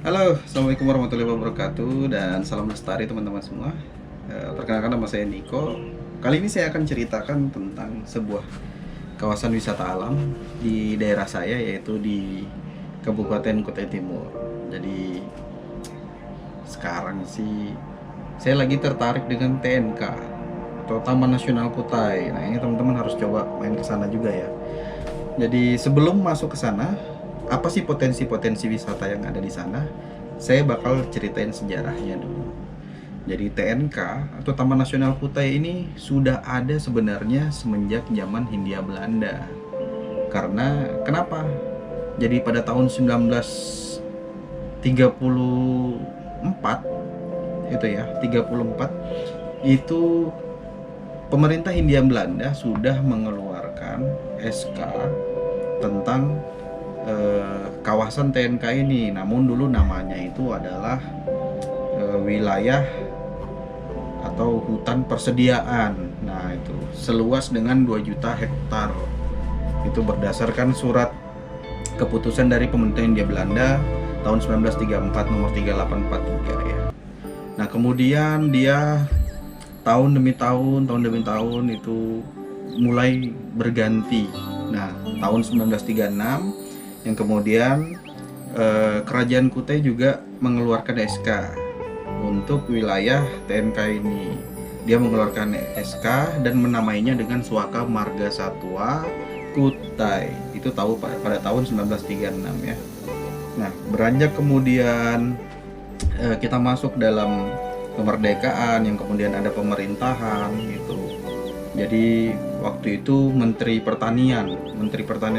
Halo, assalamualaikum warahmatullahi wabarakatuh dan salam lestari teman-teman semua. Perkenalkan nama saya Niko. Kali ini saya akan ceritakan tentang sebuah kawasan wisata alam di daerah saya, yaitu di Kabupaten Kutai Timur. Jadi sekarang sih saya lagi tertarik dengan TNK atau Taman Nasional Kutai. Nah, ini teman-teman harus coba main ke sana juga ya. Jadi sebelum masuk ke sana, apa sih potensi-potensi wisata yang ada di sana? Saya bakal ceritain sejarahnya dulu. Jadi TNK atau Taman Nasional Kutai ini sudah ada sebenarnya semenjak zaman Hindia Belanda. Karena kenapa? Jadi pada tahun 1934 itu ya, 34 itu pemerintah Hindia Belanda sudah mengeluarkan SK tentang kawasan TNK ini. Namun dulu namanya itu adalah wilayah atau hutan persediaan. Nah, itu seluas dengan 2 juta hektar. Itu berdasarkan surat keputusan dari pemerintah Hindia Belanda tahun 1934 nomor 3843 ya. Nah, kemudian dia tahun demi tahun itu mulai berganti. Nah, tahun 1936 yang kemudian Kerajaan Kutai juga mengeluarkan SK untuk wilayah TNK ini. Dia mengeluarkan SK dan menamainya dengan Suaka Marga Satwa Kutai. Itu tahu pada tahun 1936 ya. Nah, beranjak kemudian kita masuk dalam kemerdekaan yang kemudian ada pemerintahan gitu. Jadi waktu itu Menteri Pertanian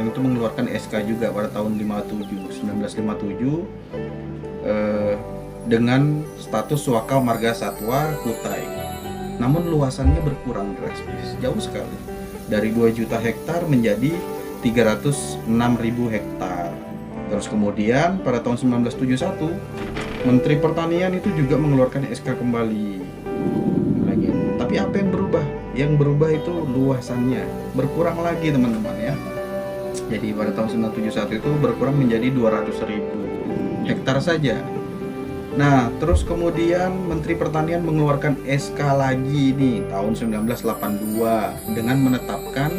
itu mengeluarkan SK juga pada tahun 1957 dengan status Suaka Marga Satwa Kutai. Namun luasannya berkurang drastis, jauh sekali. Dari 2 juta hektar menjadi 306.000 hektar. Terus kemudian pada tahun 1971 Menteri Pertanian itu juga mengeluarkan SK kembali. Tapi apa yang berubah? Yang berubah itu luasannya berkurang lagi teman-teman ya. Jadi pada tahun 1971 itu berkurang menjadi 200.000 hektar saja. Nah, terus kemudian Menteri Pertanian mengeluarkan SK lagi nih tahun 1982 dengan menetapkan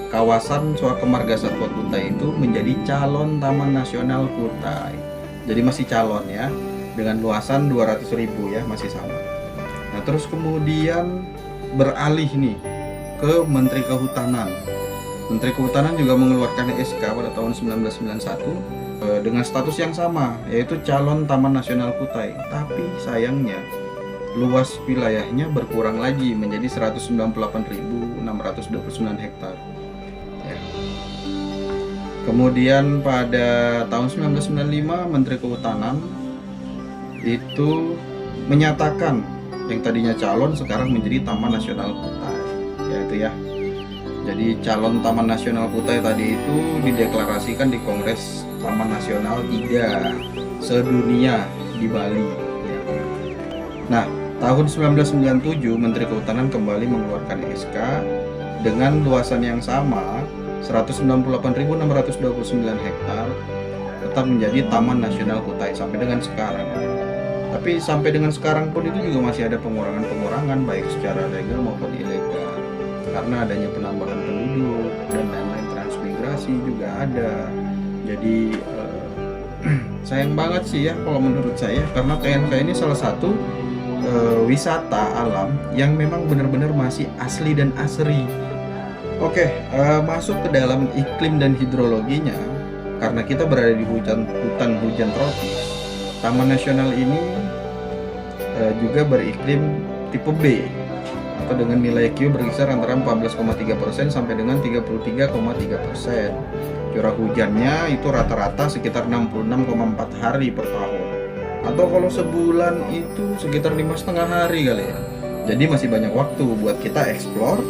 kawasan Suaka Marga Satwa Kutai itu menjadi calon Taman Nasional Kutai. Jadi masih calon ya, dengan luasan 200.000 ya, masih sama. Nah, terus kemudian beralih nih ke Menteri Kehutanan. Menteri Kehutanan juga mengeluarkan SK pada tahun 1991 dengan status yang sama, yaitu calon Taman Nasional Kutai. Tapi sayangnya luas wilayahnya berkurang lagi menjadi 198.629 hektar. Ya. Kemudian pada tahun 1995 Menteri Kehutanan itu menyatakan yang tadinya calon sekarang menjadi Taman Nasional Kutai, yaitu ya. Jadi calon Taman Nasional Kutai tadi itu dideklarasikan di Kongres Taman Nasional 3 sedunia di Bali. Nah, tahun 1997 Menteri Kehutanan kembali mengeluarkan SK dengan luasan yang sama 198.629 hektar tetap menjadi Taman Nasional Kutai sampai dengan sekarang. Tapi sampai dengan sekarang pun itu juga masih ada pengurangan baik secara legal maupun ilegal karena adanya penambahan penduduk dan lain-lain, transmigrasi juga ada. Jadi sayang banget sih ya kalau menurut saya, karena TNK ini salah satu wisata alam yang memang benar-benar masih asli dan asri. Oke, masuk ke dalam iklim dan hidrologinya, karena kita berada di hutan hujan tropis. Taman Nasional ini juga beriklim tipe B atau dengan nilai Q berkisar antara 14,3% sampai dengan 33,3%. Curah hujannya itu rata-rata sekitar 66,4 hari per tahun. Atau kalau sebulan itu sekitar 5,5 hari kali ya. Jadi masih banyak waktu buat kita explore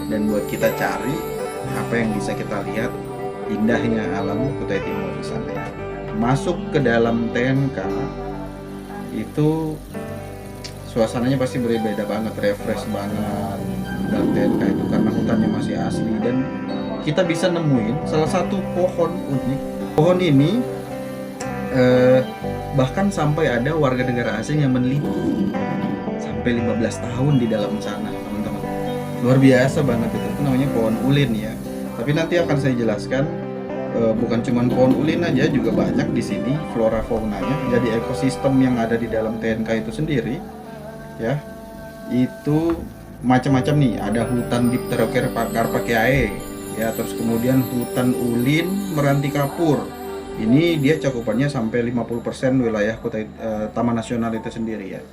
dan buat kita cari apa yang bisa kita lihat indahnya alam Kutai Timur di sana ya. Masuk ke dalam TNK itu suasananya pasti berbeda banget, refresh banget dalam TNK itu karena hutannya masih asli dan kita bisa nemuin salah satu pohon unik. Pohon ini Eh, Bahkan sampai ada warga negara asing yang meneliti sampai 15 tahun di dalam sana, teman-teman. Luar biasa banget itu namanya pohon ulin ya. Tapi nanti akan saya jelaskan, bukan cuma pohon ulin aja, juga banyak di sini flora faunanya. Jadi ekosistem yang ada di dalam TNK itu sendiri ya, itu macam-macam nih. Ada hutan Dipterocarpaceae ya, terus kemudian hutan ulin meranti kapur. Ini dia cakupannya sampai 50% wilayah kota Taman Nasional itu sendiri ya.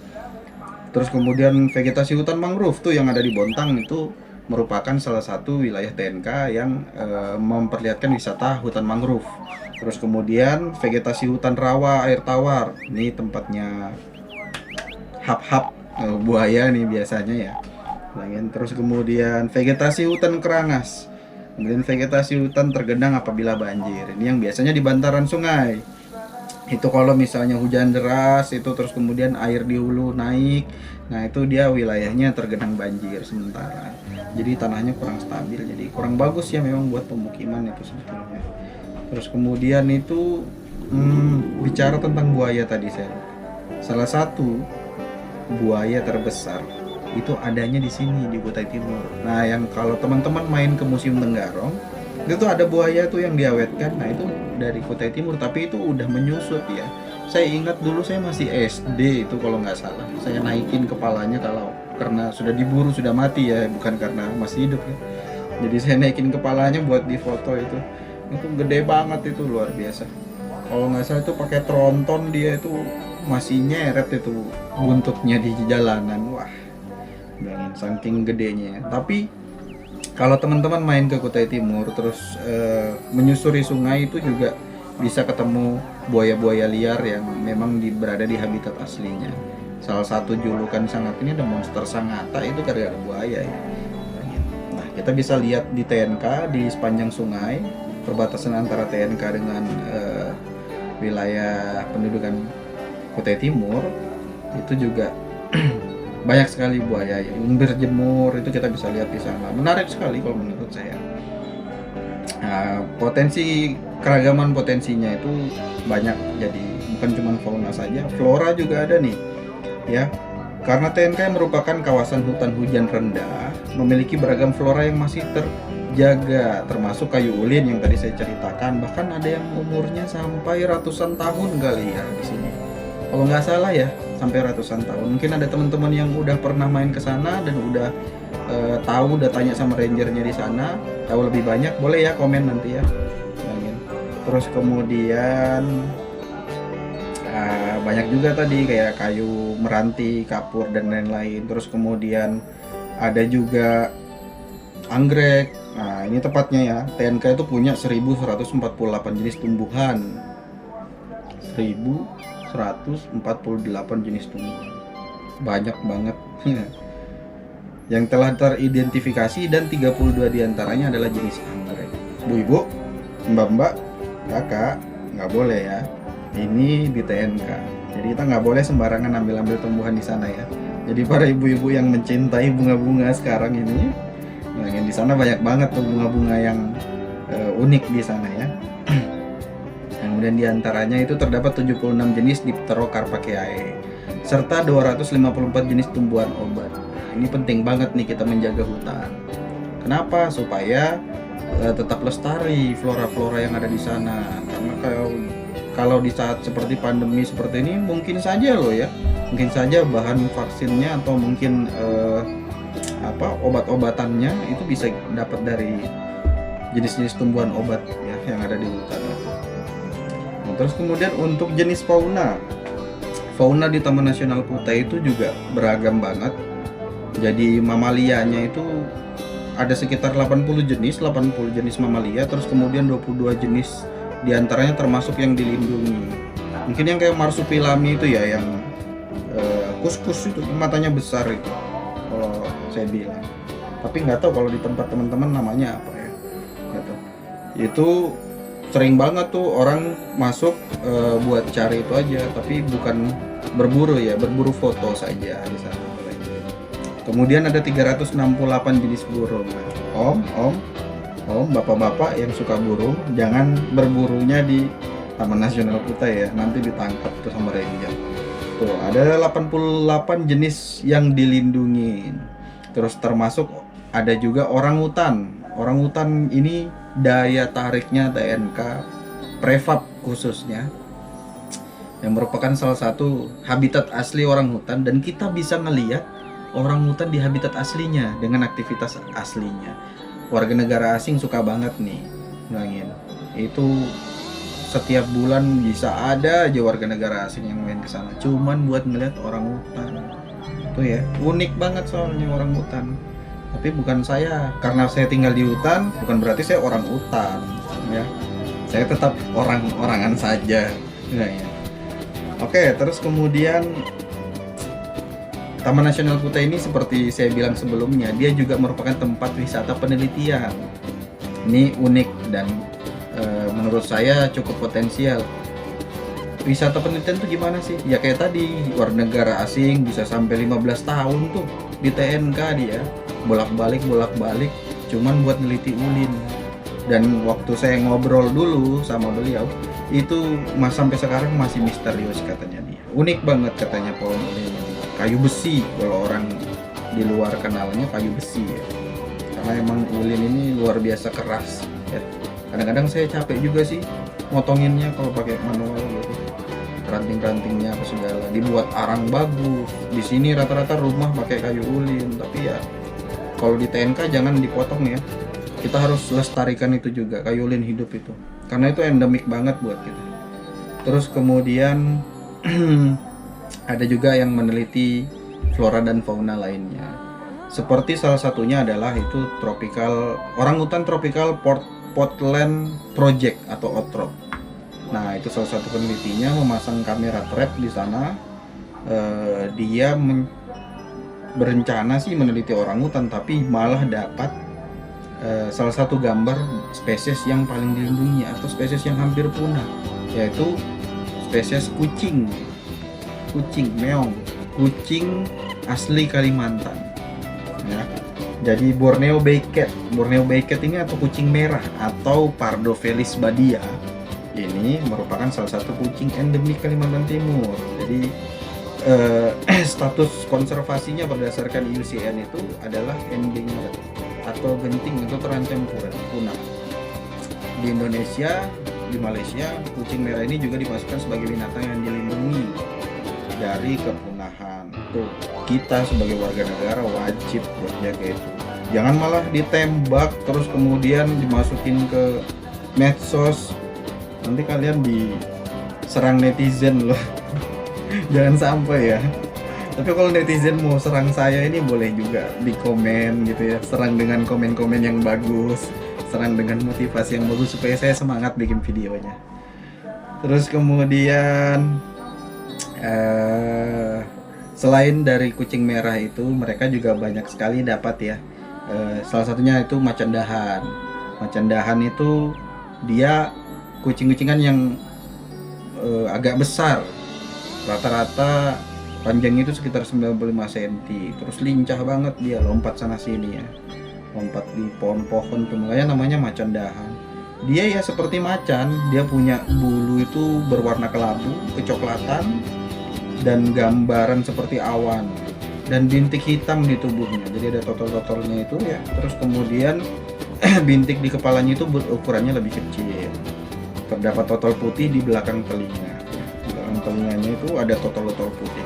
Terus kemudian vegetasi hutan mangrove tuh yang ada di Bontang itu merupakan salah satu wilayah TNK yang memperlihatkan wisata hutan mangrove. Terus kemudian vegetasi hutan rawa air tawar. Ini tempatnya hap-hap buaya nih biasanya ya. Terus kemudian vegetasi hutan kerangas. Kemudian vegetasi hutan tergenang apabila banjir. Ini yang biasanya di bantaran sungai. Itu kalau misalnya hujan deras itu, terus kemudian air di hulu naik, nah itu dia wilayahnya tergenang banjir sementara. Jadi tanahnya kurang stabil, jadi kurang bagus ya memang buat pemukiman itu sebetulnya. Terus kemudian itu bicara tentang buaya tadi saya. Salah satu buaya terbesar itu adanya di sini di Kutai Timur. Nah, yang kalau teman-teman main ke Museum Tenggarong, itu ada buaya tuh yang diawetkan. Nah, itu dari Kutai Timur, tapi itu udah menyusut ya. Saya ingat dulu saya masih SD itu kalau nggak salah. Saya naikin kepalanya kalau karena sudah diburu, sudah mati ya, bukan karena masih hidup ya. Jadi saya naikin kepalanya buat difoto itu. Itu gede banget, itu luar biasa. Kalau nggak salah itu pakai tronton, dia itu masih nyeret itu buntutnya di jalanan. Wah, bayangin saking gedenya. Tapi kalau teman-teman main ke Kutai Timur terus menyusuri sungai itu juga bisa ketemu buaya-buaya liar yang memang berada di habitat aslinya. Salah satu julukan sangat ini ada monster Sangatta itu gara-gara buaya ya. Nah, kita bisa lihat di TNK di sepanjang sungai, perbatasan antara TNK dengan wilayah pendudukan Kutai Timur itu juga banyak sekali buaya yang berjemur, itu kita bisa lihat di sana. Menarik sekali kalau menurut saya. Nah, keragaman potensinya itu banyak, jadi bukan cuma fauna saja, flora juga ada nih ya. Karena TNK merupakan kawasan hutan hujan rendah, memiliki beragam flora yang masih terjaga, termasuk kayu ulin yang tadi saya ceritakan. Bahkan ada yang umurnya sampai ratusan tahun kali ya di sini. Kalau nggak salah ya, sampai ratusan tahun. Mungkin ada teman-teman yang udah pernah main ke sana dan udah tahu, udah tanya sama rangernya di sana, tahu lebih banyak, boleh ya komen nanti ya. Terus kemudian banyak juga tadi kayak kayu meranti, kapur dan lain-lain. Terus kemudian ada juga anggrek. Nah, ini tepatnya ya, TNK itu punya 1148 jenis tumbuhan. 1148 jenis tumbuhan. Banyak banget. Yang telah teridentifikasi dan 32 diantaranya adalah jenis anggrek. Bu-ibu, mbak-mbak, kakak, nggak boleh ya. Ini di TNK. Jadi kita nggak boleh sembarangan ambil-ambil tumbuhan di sana ya. Jadi para ibu-ibu yang mencintai bunga-bunga sekarang ini, nah, yang di sana banyak banget tuh bunga-bunga yang unik di sana ya. Kemudian diantaranya itu terdapat 76 jenis Dipterocarpaceae serta 254 jenis tumbuhan obat. Nah, ini penting banget nih kita menjaga hutan. Kenapa? Supaya tetap lestari flora-flora yang ada di sana. Karena kalau di saat seperti pandemi seperti ini mungkin saja loh ya, mungkin saja bahan vaksinnya atau mungkin obat-obatannya itu bisa dapat dari jenis-jenis tumbuhan obat ya yang ada di hutan. Nah, terus kemudian untuk jenis fauna di Taman Nasional Kutai itu juga beragam banget. Jadi mamalianya itu ada sekitar 80 jenis mamalia, terus kemudian 22 jenis diantaranya termasuk yang dilindungi. Mungkin yang kayak marsupilami itu ya, yang kus-kus itu matanya besar itu kalau saya bilang. Tapi nggak tahu kalau di tempat teman-teman namanya apa ya. Gitu. Itu sering banget tuh orang masuk buat cari itu aja, tapi bukan berburu ya, berburu foto saja di sana. Kemudian ada 368 jenis burung. Om, bapak-bapak yang suka burung, jangan berburunya di Taman Nasional Kutai ya, nanti ditangkap tuh sama ranger. Tuh, ada 88 jenis yang dilindungi. Terus termasuk ada juga orangutan. Orangutan ini daya tariknya TNK Prefab khususnya, yang merupakan salah satu habitat asli orangutan, dan kita bisa ngelihat orangutan di habitat aslinya dengan aktivitas aslinya. Warga negara asing suka banget nih, bilangin itu setiap bulan bisa ada aja warga negara asing yang main ke sana cuman buat ngeliat orangutan. Tuh ya, unik banget soalnya orangutan. Tapi bukan saya, karena saya tinggal di hutan bukan berarti saya orang hutan ya. Saya tetap orang-orangan saja ya. Oke, terus kemudian Taman Nasional Kutai ini seperti saya bilang sebelumnya, dia juga merupakan tempat wisata penelitian. Ini unik dan menurut saya cukup potensial. Wisata penelitian tuh gimana sih? Ya kayak tadi, warga negara asing bisa sampai 15 tahun tuh di TNK dia. Bolak-balik cuman buat neliti ulin. Dan waktu saya ngobrol dulu sama beliau, itu sampai sekarang masih misterius katanya dia. Unik banget katanya pohon ulin. Kayu besi, kalau orang di luar kenalnya kayu besi ya. Karena emang ulin ini luar biasa keras ya. Kadang-kadang saya capek juga sih motonginnya kalau pakai manual gitu. Ranting-rantingnya apa segala, dibuat arang bagus. Di sini rata-rata rumah pakai kayu ulin, tapi ya kalau di TNK jangan dipotong ya. Kita harus lestarikan itu juga, kayu ulin hidup itu. Karena itu endemik banget buat kita. Terus kemudian ada juga yang meneliti flora dan fauna lainnya. Seperti salah satunya adalah itu orangutan tropical Portland Project atau OTROP. Nah, itu salah satu penelitinya memasang kamera trap di sana. Dia berencana sih meneliti orangutan, tapi malah dapat salah satu gambar spesies yang paling dilindungi atau spesies yang hampir punah, yaitu spesies kucing meong, kucing asli Kalimantan ya. Jadi Borneo Beycat ini atau kucing merah atau Pardofelis badia ini merupakan salah satu kucing endemik Kalimantan Timur. Jadi status konservasinya berdasarkan IUCN itu adalah endangered atau genting atau terancam punah. Di Indonesia, di Malaysia, kucing merah ini juga dimasukkan sebagai binatang yang dilindungi dari kepunahan. Tuh, kita sebagai warga negara wajib buat jaga itu. Jangan malah ditembak terus kemudian dimasukin ke medsos. Nanti kalian diserang netizen loh. Jangan sampai ya. Tapi kalau netizen mau serang saya ini boleh juga di komen gitu ya. Serang dengan komen-komen yang bagus, serang dengan motivasi yang bagus supaya saya semangat bikin videonya. Terus kemudian selain dari kucing merah itu, mereka juga banyak sekali dapat ya. Salah satunya itu macan dahan. Macan dahan itu dia kucing-kucingan yang agak besar. Rata-rata panjangnya itu sekitar 95 cm. Terus lincah banget dia, lompat sana sini ya. Lompat di pohon-pohon tuh, makanya namanya macan dahan. Dia ya seperti macan, dia punya bulu itu berwarna kelabu, kecoklatan, dan gambaran seperti awan, dan bintik hitam di tubuhnya. Jadi ada totol-totolnya itu ya. Terus kemudian bintik di kepalanya itu berukurannya lebih kecil. Terdapat totol putih di belakang telinga. Di belakang telinganya itu ada totol-totol putih.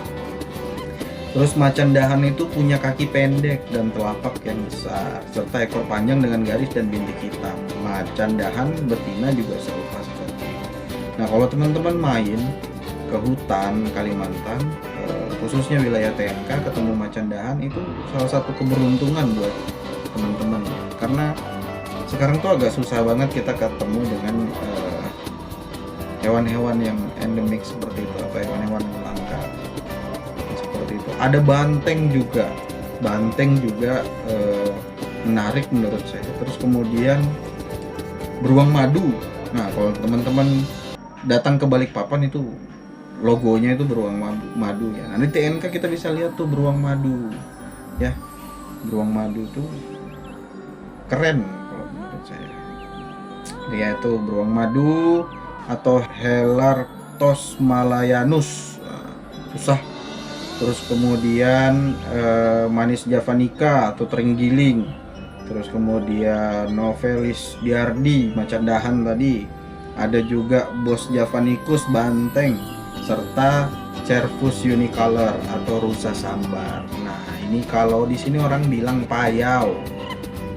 Terus macan dahan itu punya kaki pendek dan telapak yang besar, serta ekor panjang dengan garis dan bintik hitam. Macan dahan betina juga serupa seperti itu. Nah, kalau teman-teman main ke hutan Kalimantan, khususnya wilayah TNK, ketemu macan dahan, itu salah satu keberuntungan buat teman-teman, karena sekarang tuh agak susah banget kita ketemu dengan hewan-hewan yang endemik seperti itu atau hewan-hewan langka seperti itu. Ada banteng juga menarik menurut saya. Terus kemudian beruang madu. Nah, kalau teman-teman datang ke Balikpapan itu logonya itu beruang madu ya. Nah, di TNK kita bisa lihat tuh beruang madu ya. Beruang madu tuh keren kalau menurut saya. Yaitu beruang madu, atau Helarctos malayanus, susah. Terus kemudian Manis javanica atau terenggiling. Terus kemudian Novelis biardi, macan dahan tadi. Ada juga Bos javanicus banteng, serta Cervus unicolor atau rusa sambar. Nah, ini kalau di sini orang bilang payau.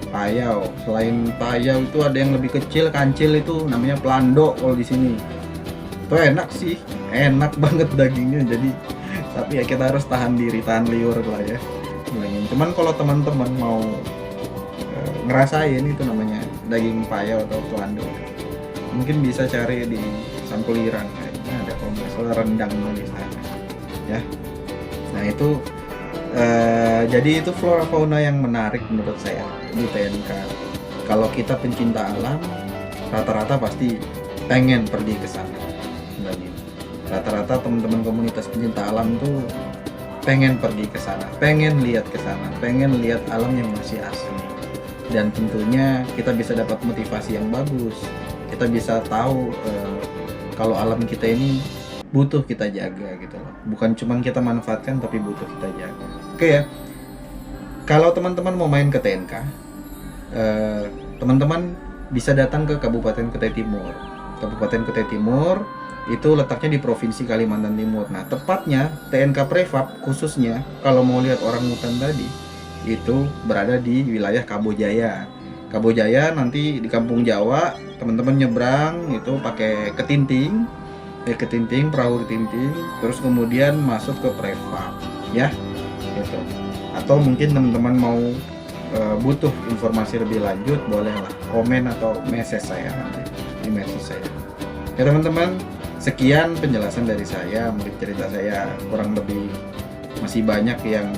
Payau. Selain payau itu ada yang lebih kecil, kancil, itu namanya pelando kalau di sini. Itu enak sih, enak banget dagingnya. Jadi tapi ya kita harus tahan diri, tahan liur lah ya. Cuman kalau teman-teman mau ngerasain itu namanya daging payau atau pelando, mungkin bisa cari di Samkuliran, kayaknya ada kalau nggak salah rendang di sana ya. Nah itu jadi itu flora fauna yang menarik menurut saya di TNK. Kalau kita pencinta alam, rata-rata pasti pengen pergi ke sana. Rata-rata teman-teman komunitas pencinta alam tuh pengen pergi ke sana, pengen lihat ke sana, pengen lihat alam yang masih asli. Dan tentunya kita bisa dapat motivasi yang bagus. Kita bisa tahu kalau alam kita ini butuh kita jaga gitu loh. Bukan cuma kita manfaatkan, tapi butuh kita jaga. Oke ya. Kalau teman-teman mau main ke TNK, teman-teman bisa datang ke Kabupaten Kutai Timur. Kabupaten Kutai Timur itu letaknya di Provinsi Kalimantan Timur. Nah, tepatnya TNK Prefab khususnya kalau mau lihat orang hutan tadi itu berada di wilayah Kabojaya. Kabojaya nanti di Kampung Jawa, teman-teman nyebrang itu pakai ketinting, perahu ketinting, terus kemudian masuk ke Prefab, ya, gitu. Atau mungkin teman-teman mau butuh informasi lebih lanjut, bolehlah komen atau message saya nanti di message saya. Ya teman-teman, sekian penjelasan dari saya. Mungkin cerita saya kurang lebih masih banyak yang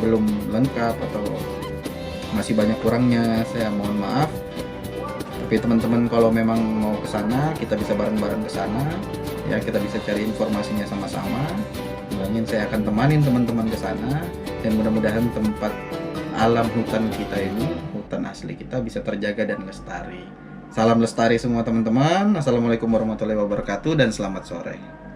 belum lengkap atau masih banyak kurangnya, saya mohon maaf. Tapi teman-teman kalau memang mau ke sana, kita bisa bareng-bareng ke sana. Ya, kita bisa cari informasinya sama-sama. Bilangin saya akan temanin teman-teman ke sana, dan mudah-mudahan tempat alam hutan kita ini, hutan asli kita bisa terjaga dan lestari. Salam lestari semua teman-teman. Assalamualaikum warahmatullahi wabarakatuh dan selamat sore.